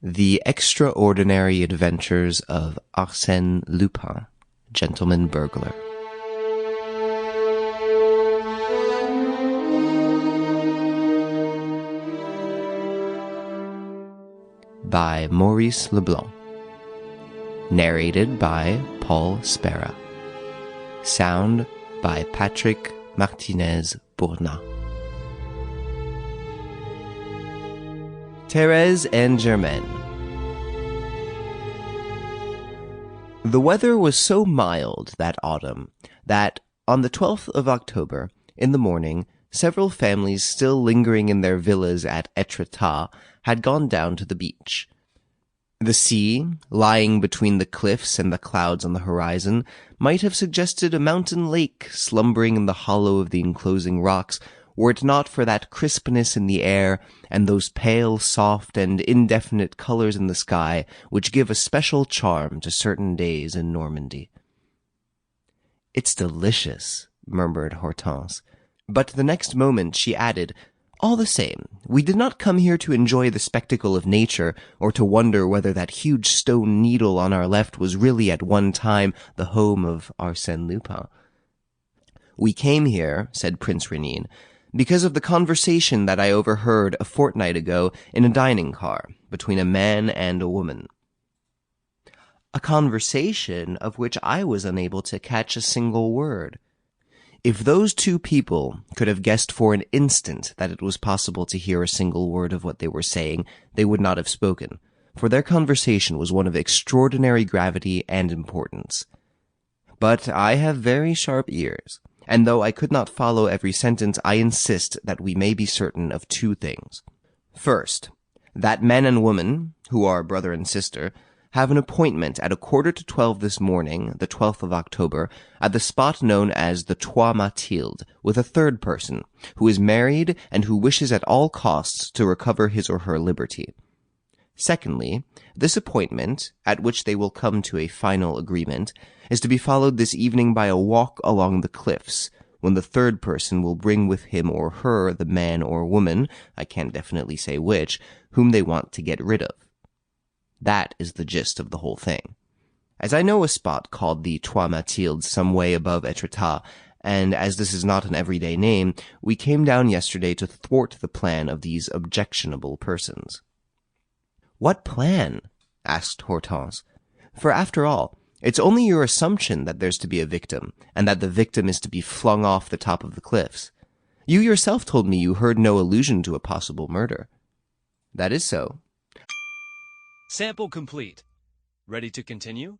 The Extraordinary Adventures of Arsène Lupin, Gentleman Burglar. By Maurice Leblanc. Narrated by Paul Spera. Sound by Patrick Martinez-Bourna. Thérèse and Germaine. The weather was so mild that autumn that, on the 12th of October, in the morning, several families still lingering in their villas at Etretat had gone down to the beach. The sea, lying between the cliffs and the clouds on the horizon, might have suggested a mountain lake slumbering in the hollow of the enclosing rocks, were it not for that crispness in the air and those pale, soft, and indefinite colors in the sky which give a special charm to certain days in Normandy. "It's delicious," murmured Hortense. But the next moment she added, "All the same, we did not come here to enjoy the spectacle of nature, or to wonder whether that huge stone needle on our left was really at one time the home of Arsène Lupin." "We came here," said Prince Rénine, "because of the conversation that I overheard a fortnight ago in a dining car between a man and a woman." "A conversation of which I was unable to catch a single word." If those two people could have guessed for an instant that it was possible to hear a single word of what they were saying, they would not have spoken, for their conversation was one of extraordinary gravity and importance. But I have very sharp ears, and though I could not follow every sentence, I insist that we may be certain of two things. First, that man and woman, who are brother and sister, have an appointment at 11:45 this morning, the 12th of October, at the spot known as the Trois Mathildes, with a third person, who is married and who wishes at all costs to recover his or her liberty. Secondly, this appointment, at which they will come to a final agreement, is to be followed this evening by a walk along the cliffs, when the third person will bring with him or her the man or woman, I can't definitely say which, whom they want to get rid of. That is the gist of the whole thing. As I know a spot called the Trois Mathildes some way above Etretat, and as this is not an everyday name, we came down yesterday to thwart the plan of these objectionable persons." "What plan?" asked Hortense. "For after all, it's only your assumption that there's to be a victim, and that the victim is to be flung off the top of the cliffs. You yourself told me you heard no allusion to a possible murder." "That is so." Sample complete. Ready to continue?